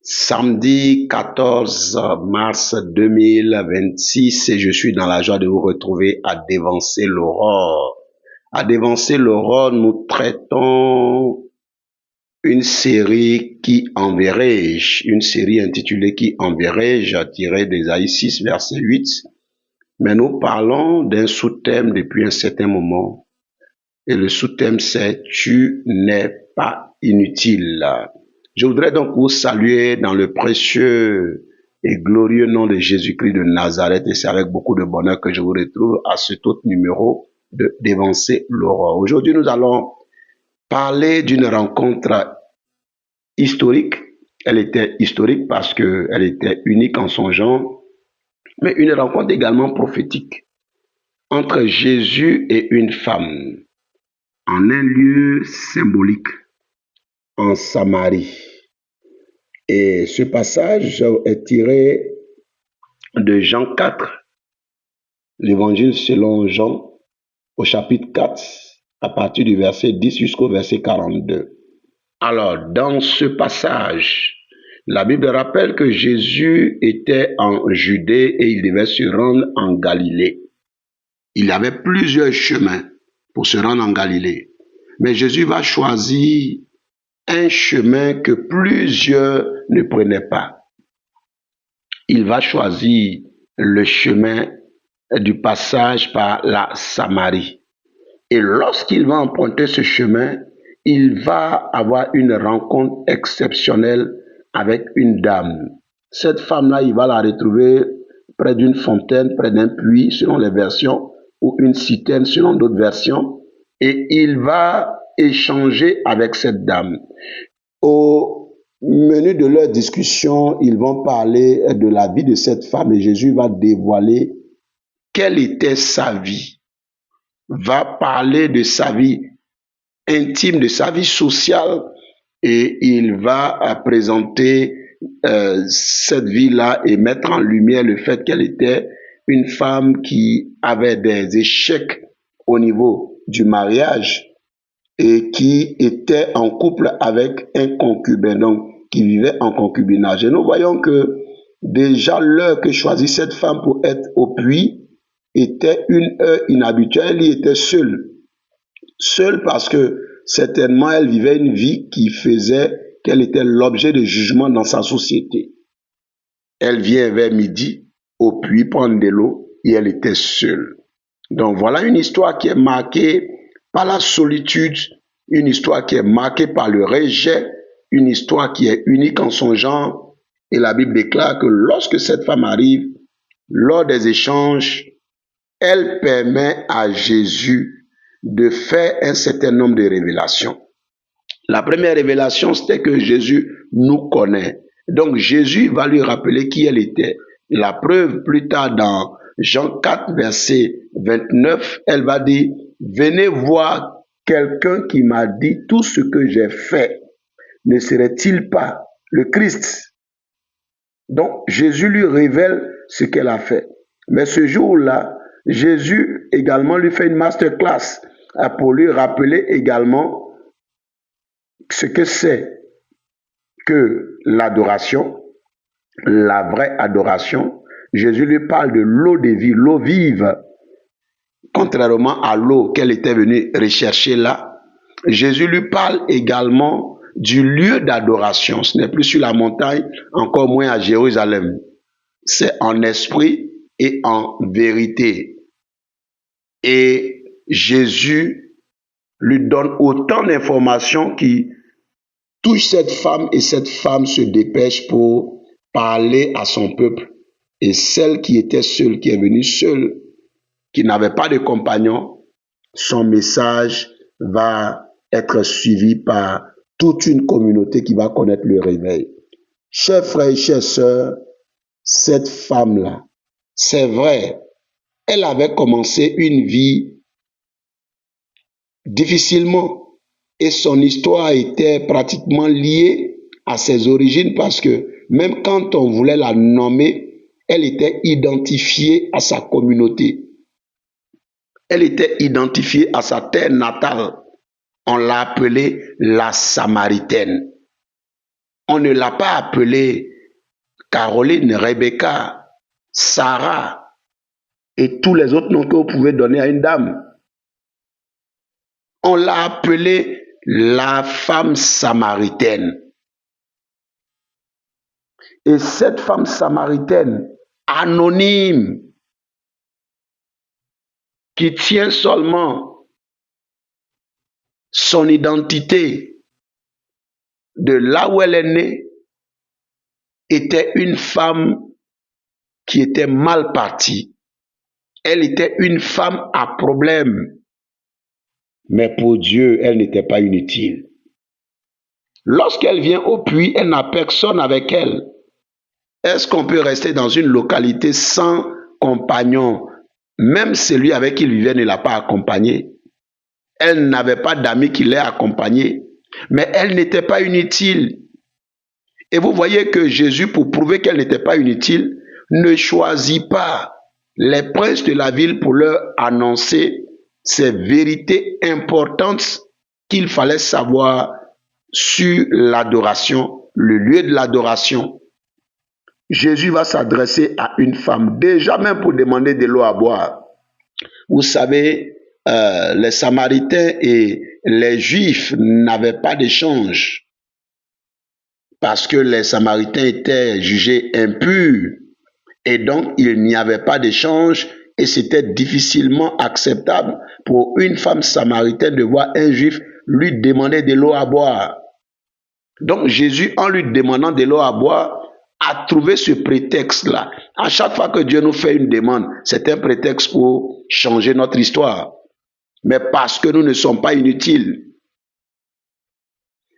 Samedi 14 mars 2026 et je suis dans la joie de vous retrouver à Dévancer l'aurore. À Dévancer l'aurore, nous traitons une série qui enverrai-je, une série intitulée Qui enverrai-je, tirée d'Ésaïe 6, verset 8. Mais nous parlons d'un sous-thème depuis un certain moment et le sous-thème c'est Tu n'es pas inutile. Je voudrais donc vous saluer dans le précieux et glorieux nom de Jésus-Christ de Nazareth et c'est avec beaucoup de bonheur que je vous retrouve à cet autre numéro de Dévancer l'aurore. Aujourd'hui, nous allons parler d'une rencontre historique. Elle était historique parce qu'elle était unique en son genre, mais une rencontre également prophétique entre Jésus et une femme en un lieu symbolique en Samarie. Et ce passage est tiré de Jean 4, l'évangile selon Jean, au chapitre 4, à partir du verset 10 jusqu'au verset 42. Alors, dans ce passage, la Bible rappelle que Jésus était en Judée et il devait se rendre en Galilée. Il y avait plusieurs chemins pour se rendre en Galilée. Mais Jésus va choisir un chemin que plusieurs ne prenaient pas. Il va choisir le chemin du passage par la Samarie. Et lorsqu'il va emprunter ce chemin, il va avoir une rencontre exceptionnelle avec une dame. Cette femme-là, il va la retrouver près d'une fontaine, près d'un puits, selon les versions, ou une citerne, selon d'autres versions. Et il va échanger avec cette dame. Au menu de leur discussion, ils vont parler de la vie de cette femme et Jésus va dévoiler quelle était sa vie, va parler de sa vie intime, de sa vie sociale et il va présenter cette vie-là et mettre en lumière le fait qu'elle était une femme qui avait des échecs au niveau du mariage et qui était en couple avec un concubin, donc qui vivait en concubinage. Et nous voyons que déjà l'heure que choisit cette femme pour être au puits était une heure inhabituelle, elle y était seule. Seule parce que certainement elle vivait une vie qui faisait qu'elle était l'objet de jugement dans sa société. Elle vient vers midi au puits prendre de l'eau et elle était seule. Donc voilà une histoire qui est marquée par la solitude, une histoire qui est marquée par le rejet, une histoire qui est unique en son genre. Et la Bible déclare que lorsque cette femme arrive, lors des échanges, elle permet à Jésus de faire un certain nombre de révélations. La première révélation, c'était que Jésus nous connaît. Donc Jésus va lui rappeler qui elle était. La preuve, plus tard dans Jean 4, verset 29, elle va dire, venez voir quelqu'un qui m'a dit tout ce que j'ai fait. Ne serait-il pas le Christ? Donc Jésus lui révèle ce qu'elle a fait. Mais ce jour-là, Jésus également lui fait une masterclass pour lui rappeler également ce que c'est que l'adoration, la vraie adoration. Jésus lui parle de l'eau de vie, l'eau vive, contrairement à l'eau qu'elle était venue rechercher là. Jésus lui parle également du lieu d'adoration. Ce n'est plus sur la montagne, encore moins à Jérusalem. C'est en esprit et en vérité. Et Jésus lui donne autant d'informations qui touchent cette femme et cette femme se dépêche pour parler à son peuple. Et celle qui était seule, qui est venue seule, qui n'avait pas de compagnon, son message va être suivi par toute une communauté qui va connaître le réveil. Chers frères et chères sœurs, cette femme-là, c'est vrai, elle avait commencé une vie difficilement et son histoire était pratiquement liée à ses origines parce que même quand on voulait la nommer, elle était identifiée à sa communauté. Elle était identifiée à sa terre natale. On l'a appelée la Samaritaine. On ne l'a pas appelée Caroline, Rebecca, Sarah et tous les autres noms que vous pouvez donner à une dame. On l'a appelée la femme samaritaine. Et cette femme samaritaine, anonyme, qui tient seulement son identité de là où elle est née, était une femme qui était mal partie. Elle était une femme à problème. Mais pour Dieu, elle n'était pas inutile. Lorsqu'elle vient au puits, elle n'a personne avec elle. Est-ce qu'on peut rester dans une localité sans compagnon? Même celui avec qui il vivait ne l'a pas accompagné. Elle n'avait pas d'amis qui l'aient accompagnée. Mais elle n'était pas inutile. Et vous voyez que Jésus, pour prouver qu'elle n'était pas inutile, ne choisit pas les princes de la ville pour leur annoncer ces vérités importantes qu'il fallait savoir sur l'adoration, le lieu de l'adoration. Jésus va s'adresser à une femme, déjà même pour demander de l'eau à boire. Vous savez, les Samaritains et les Juifs n'avaient pas d'échange parce que les Samaritains étaient jugés impurs et donc il n'y avait pas d'échange et c'était difficilement acceptable pour une femme samaritaine de voir un Juif lui demander de l'eau à boire. Donc Jésus, en lui demandant de l'eau à boire, a trouvé ce prétexte-là. À chaque fois que Dieu nous fait une demande, c'est un prétexte pour changer notre histoire. Mais parce que nous ne sommes pas inutiles.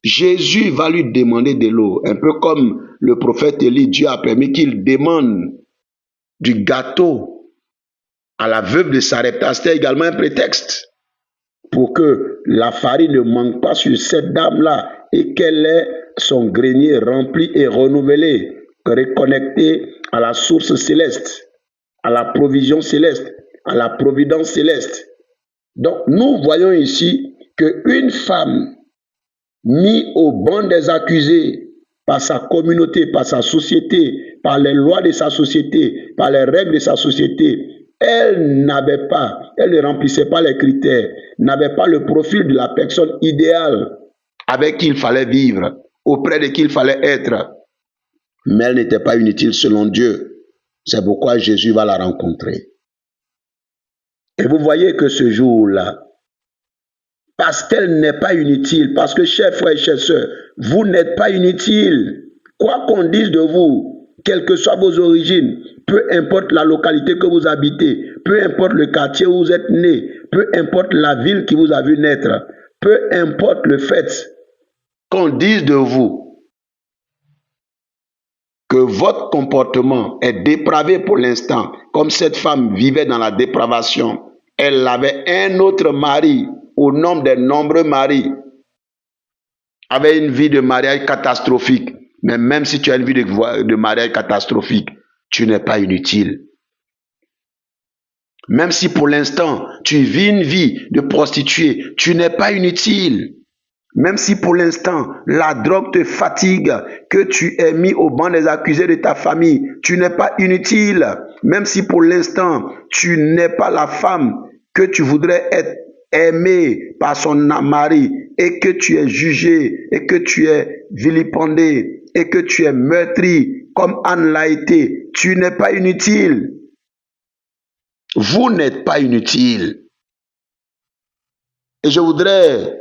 Jésus va lui demander de l'eau, un peu comme le prophète Élie, Dieu a permis qu'il demande du gâteau à la veuve de Sarepta. C'était également un prétexte pour que la farine ne manque pas sur cette dame-là et qu'elle ait son grenier rempli et renouvelé, reconnecté à la source céleste, à la provision céleste, à la providence céleste. Donc, nous voyons ici qu'une femme mise au banc des accusés par sa communauté, par sa société, par les lois de sa société, par les règles de sa société, elle n'avait pas, elle ne remplissait pas les critères, n'avait pas le profil de la personne idéale avec qui il fallait vivre, auprès de qui il fallait être. Mais elle n'était pas inutile selon Dieu. C'est pourquoi Jésus va la rencontrer. Et vous voyez que ce jour-là, parce qu'elle n'est pas inutile, parce que chers frères et chères sœurs, vous n'êtes pas inutile. Quoi qu'on dise de vous, quelles que soient vos origines, peu importe la localité que vous habitez, peu importe le quartier où vous êtes né, peu importe la ville qui vous a vu naître, peu importe le fait qu'on dise de vous que votre comportement est dépravé pour l'instant, comme cette femme vivait dans la dépravation, elle avait un autre mari, au nombre des nombreux maris, avait une vie de mariage catastrophique. Mais même si tu as une vie de mariage catastrophique, tu n'es pas inutile. Même si pour l'instant, tu vis une vie de prostituée, tu n'es pas inutile. Même si pour l'instant, la drogue te fatigue, que tu es mis au banc des accusés de ta famille, tu n'es pas inutile. Même si pour l'instant, tu n'es pas la femme que tu voudrais être aimée par son mari et que tu es jugé et que tu es vilipendé et que tu es meurtri comme Anne l'a été, tu n'es pas inutile. Vous n'êtes pas inutile. Et je voudrais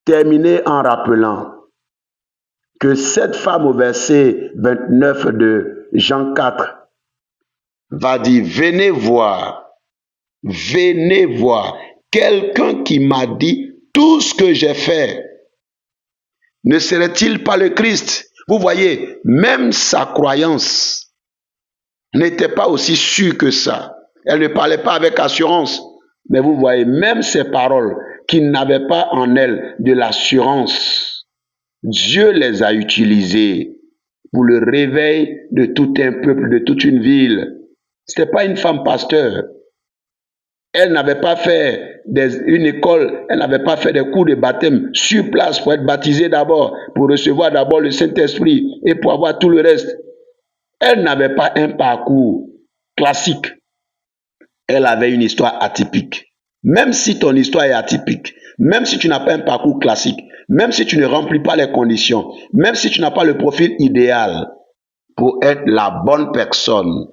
terminer en rappelant que cette femme au verset 29 de Jean 4 va dire, venez voir quelqu'un qui m'a dit tout ce que j'ai fait. Ne serait-il pas le Christ? Vous voyez, même sa croyance n'était pas aussi sûre que ça. Elle ne parlait pas avec assurance. Mais vous voyez, même ces paroles qui n'avaient pas en elle de l'assurance, Dieu les a utilisées pour le réveil de tout un peuple, de toute une ville. Ce n'était pas une femme pasteur. Elle n'avait pas fait une école, elle n'avait pas fait des cours de baptême sur place pour être baptisée d'abord, pour recevoir d'abord le Saint-Esprit et pour avoir tout le reste. Elle n'avait pas un parcours classique. Elle avait une histoire atypique. Même si ton histoire est atypique, même si tu n'as pas un parcours classique, même si tu ne remplis pas les conditions, même si tu n'as pas le profil idéal pour être la bonne personne,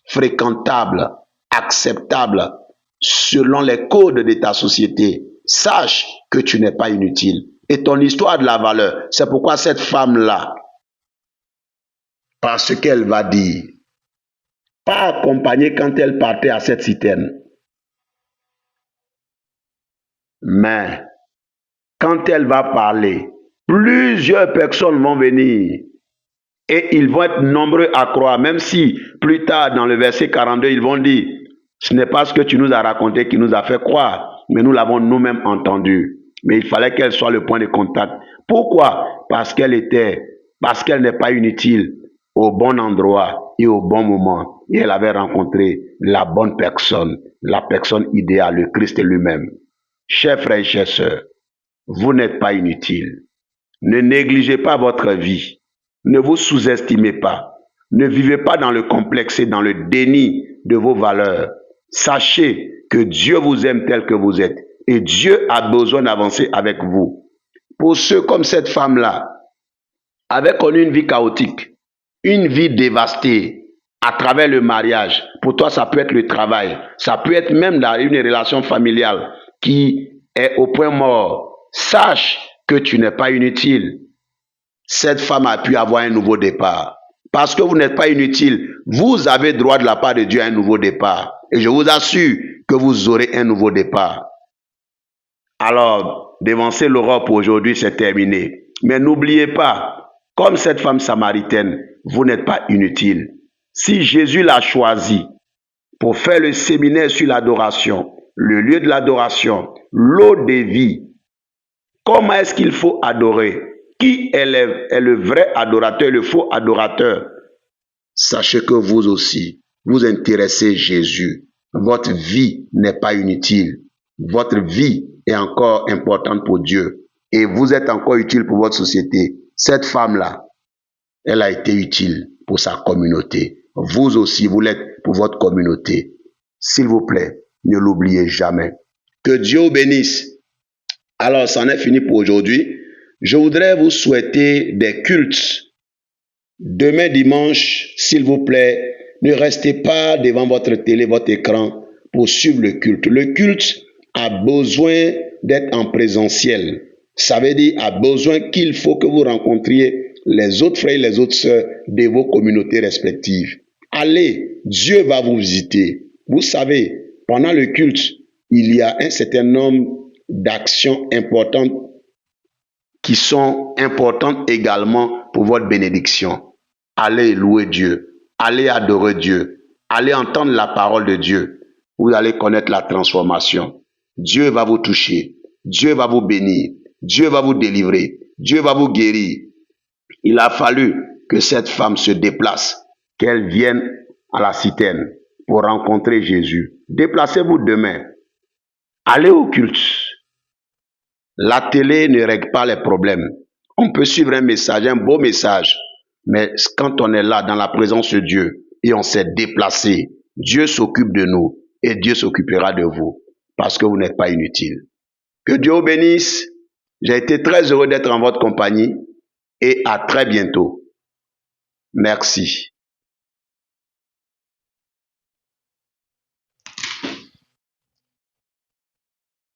fréquentable, acceptable, selon les codes de ta société, sache que tu n'es pas inutile. Et ton histoire a de la valeur. C'est pourquoi cette femme-là, par ce qu'elle va dire, pas accompagnée quand elle partait à cette citerne, mais quand elle va parler, plusieurs personnes vont venir et ils vont être nombreux à croire, même si plus tard dans le verset 42, ils vont dire, ce n'est pas ce que tu nous as raconté qui nous a fait croire, mais nous l'avons nous-mêmes entendu. Mais il fallait qu'elle soit le point de contact. Pourquoi? Parce qu'elle n'est pas inutile au bon endroit et au bon moment. Et elle avait rencontré la bonne personne, la personne idéale, le Christ lui-même. Chers frères et chères sœurs, vous n'êtes pas inutile. Ne négligez pas votre vie. Ne vous sous-estimez pas. Ne vivez pas dans le complexe et dans le déni de vos valeurs. Sachez que Dieu vous aime tel que vous êtes et Dieu a besoin d'avancer avec vous. Pour ceux comme cette femme-là, avait connu une vie chaotique, une vie dévastée à travers le mariage. Pour toi, ça peut être le travail. Ça peut être même dans une relation familiale qui est au point mort. Sache que tu n'es pas inutile. Cette femme a pu avoir un nouveau départ. Parce que vous n'êtes pas inutile, vous avez droit de la part de Dieu à un nouveau départ. Et je vous assure que vous aurez un nouveau départ. Alors, dévancer l'aurore pour aujourd'hui, c'est terminé. Mais n'oubliez pas, comme cette femme samaritaine, vous n'êtes pas inutile. Si Jésus l'a choisi pour faire le séminaire sur l'adoration, le lieu de l'adoration, l'eau de vie, comment est-ce qu'il faut adorer? Qui est le vrai adorateur, le faux adorateur? Sachez que vous aussi, vous intéressez Jésus. Votre vie n'est pas inutile. Votre vie est encore importante pour Dieu. Et vous êtes encore utile pour votre société. Cette femme-là, elle a été utile pour sa communauté. Vous aussi, vous l'êtes pour votre communauté. S'il vous plaît, ne l'oubliez jamais. Que Dieu vous bénisse. Alors, c'en est fini pour aujourd'hui. Je voudrais vous souhaiter des cultes. Demain dimanche, s'il vous plaît, ne restez pas devant votre télé, votre écran pour suivre le culte. Le culte a besoin d'être en présentiel. Ça veut dire a besoin qu'il faut que vous rencontriez les autres frères et les autres sœurs de vos communautés respectives. Allez, Dieu va vous visiter. Vous savez, pendant le culte, il y a un certain nombre d'actions importantes qui sont importantes également pour votre bénédiction. Allez louer Dieu, allez adorer Dieu, allez entendre la parole de Dieu. Vous allez connaître la transformation. Dieu va vous toucher, Dieu va vous bénir, Dieu va vous délivrer, Dieu va vous guérir. Il a fallu que cette femme se déplace, qu'elle vienne à la citerne pour rencontrer Jésus. Déplacez-vous demain. Allez au culte. La télé ne règle pas les problèmes. On peut suivre un message, un beau message, mais quand on est là dans la présence de Dieu et on s'est déplacé, Dieu s'occupe de nous et Dieu s'occupera de vous parce que vous n'êtes pas inutile. Que Dieu vous bénisse. J'ai été très heureux d'être en votre compagnie et à très bientôt. Merci.